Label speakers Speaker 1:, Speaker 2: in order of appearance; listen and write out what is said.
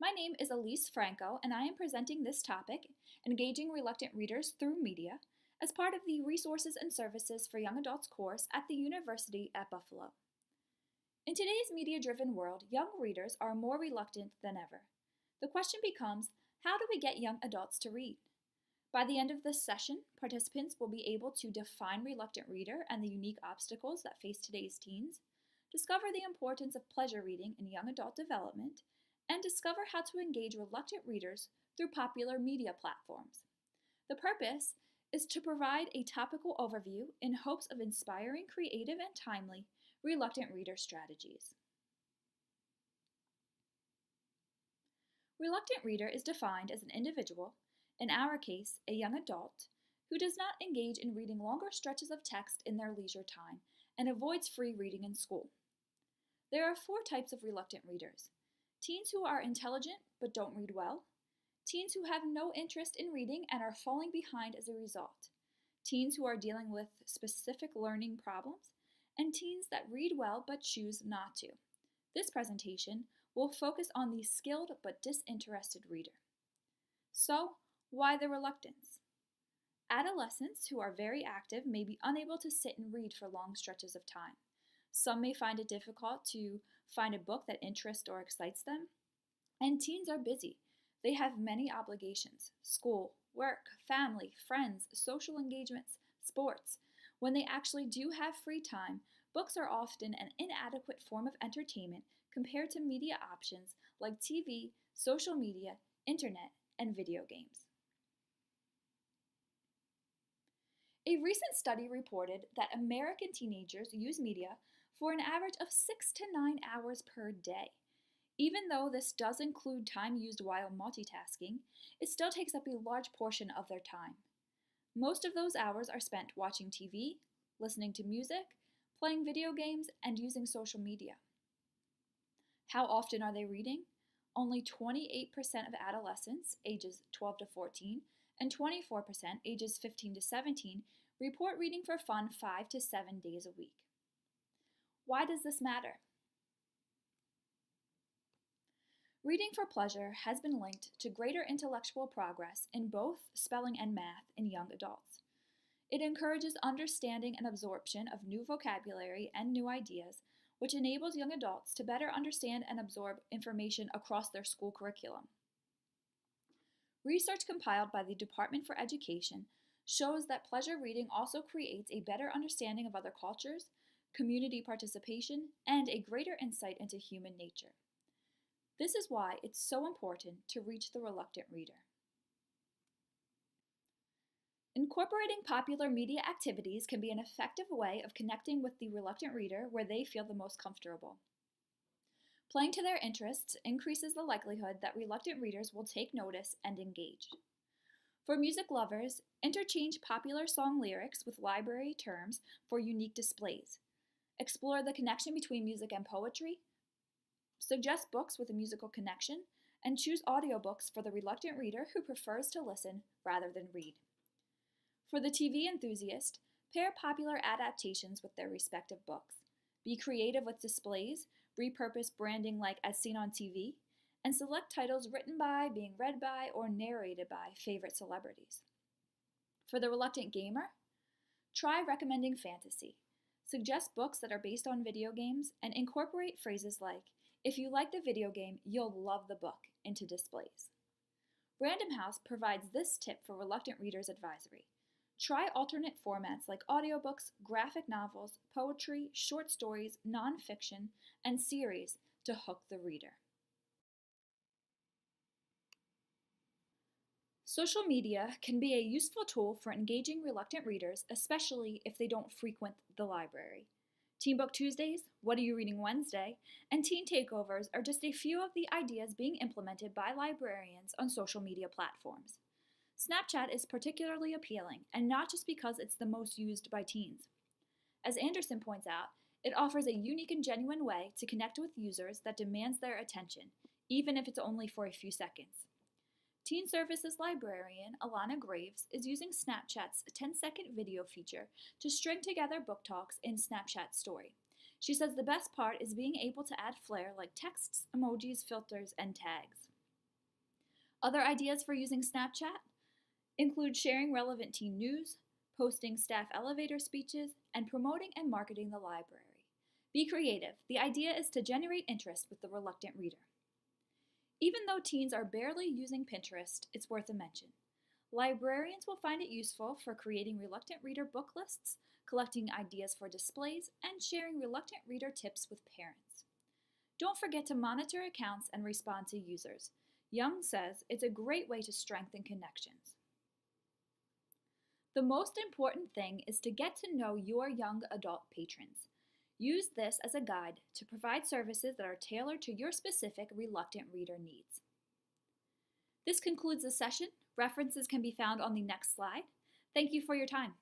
Speaker 1: My name is Elise Franco, and I am presenting this topic, Engaging Reluctant Readers Through Media, as part of the Resources and Services for Young Adults course at the University at Buffalo. In today's media-driven world, young readers are more reluctant than ever. The question becomes, how do we get young adults to read? By the end of this session, participants will be able to define reluctant reader and the unique obstacles that face today's teens, discover the importance of pleasure reading in young adult development, and discover how to engage reluctant readers through popular media platforms. The purpose is to provide a topical overview in hopes of inspiring, creative, and timely reluctant reader strategies. Reluctant reader is defined as an individual, in our case, a young adult, who does not engage in reading longer stretches of text in their leisure time and avoids free reading in school. There are 4 types of reluctant readers: teens who are intelligent but don't read well, teens who have no interest in reading and are falling behind as a result, teens who are dealing with specific learning problems, and teens that read well but choose not to. This presentation will focus on the skilled but disinterested reader. So, why the reluctance? Adolescents who are very active may be unable to sit and read for long stretches of time. Some may find it difficult to find a book that interests or excites them. And teens are busy. They have many obligations: school, work, family, friends, social engagements, sports. When they actually do have free time, books are often an inadequate form of entertainment compared to media options like TV, social media, internet, and video games. A recent study reported that American teenagers use media for an average of 6 to 9 hours per day. Even though this does include time used while multitasking, it still takes up a large portion of their time. Most of those hours are spent watching TV, listening to music, playing video games, and using social media. How often are they reading? Only 28% of adolescents ages 12 to 14 and 24% ages 15 to 17 report reading for fun 5 to 7 days a week. Why does this matter? Reading for pleasure has been linked to greater intellectual progress in both spelling and math in young adults. It encourages understanding and absorption of new vocabulary and new ideas, which enables young adults to better understand and absorb information across their school curriculum. Research compiled by the Department for Education shows that pleasure reading also creates a better understanding of other cultures, community participation, and a greater insight into human nature. This is why it's so important to reach the reluctant reader. Incorporating popular media activities can be an effective way of connecting with the reluctant reader where they feel the most comfortable. Playing to their interests increases the likelihood that reluctant readers will take notice and engage. For music lovers, interchange popular song lyrics with library terms for unique displays. Explore the connection between music and poetry. Suggest books with a musical connection, and choose audiobooks for the reluctant reader who prefers to listen rather than read. For the TV enthusiast, pair popular adaptations with their respective books. Be creative with displays, repurpose branding like as seen on TV, and select titles written by, being read by, or narrated by favorite celebrities. For the reluctant gamer, try recommending fantasy. Suggest books that are based on video games and incorporate phrases like, "If you like the video game, you'll love the book," into displays. Random House provides this tip for reluctant readers advisory. Try alternate formats like audiobooks, graphic novels, poetry, short stories, nonfiction, and series to hook the reader. Social media can be a useful tool for engaging reluctant readers, especially if they don't frequent the library. Teen Book Tuesdays, What Are You Reading Wednesday, and Teen Takeovers are just a few of the ideas being implemented by librarians on social media platforms. Snapchat is particularly appealing, and not just because it's the most used by teens. As Anderson points out, it offers a unique and genuine way to connect with users that demands their attention, even if it's only for a few seconds. Teen Services librarian Alana Graves is using Snapchat's 10-second video feature to string together book talks in Snapchat Story. She says the best part is being able to add flair like texts, emojis, filters, and tags. Other ideas for using Snapchat include sharing relevant teen news, posting staff elevator speeches, and promoting and marketing the library. Be creative. The idea is to generate interest with the reluctant reader. Even though teens are barely using Pinterest, it's worth a mention. Librarians will find it useful for creating reluctant reader book lists, collecting ideas for displays, and sharing reluctant reader tips with parents. Don't forget to monitor accounts and respond to users. Young says it's a great way to strengthen connections. The most important thing is to get to know your young adult patrons. Use this as a guide to provide services that are tailored to your specific reluctant reader needs. This concludes the session. References can be found on the next slide. Thank you for your time.